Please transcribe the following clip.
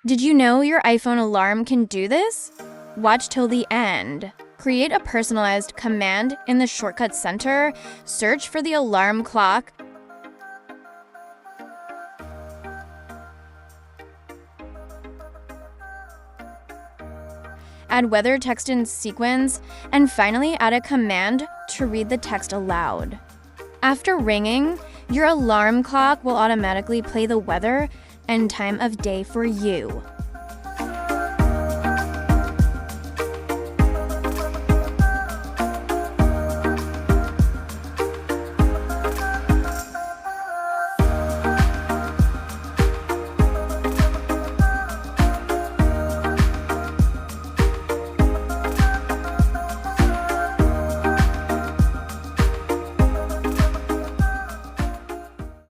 Did you know your iPhone alarm can do this? Watch till the end. Create a personalized command in the Shortcut Center, search for the alarm clock, add weather text in sequence, and finally add a command to read the text aloud. After ringing, your alarm clock will automatically play the weather and time of day for you.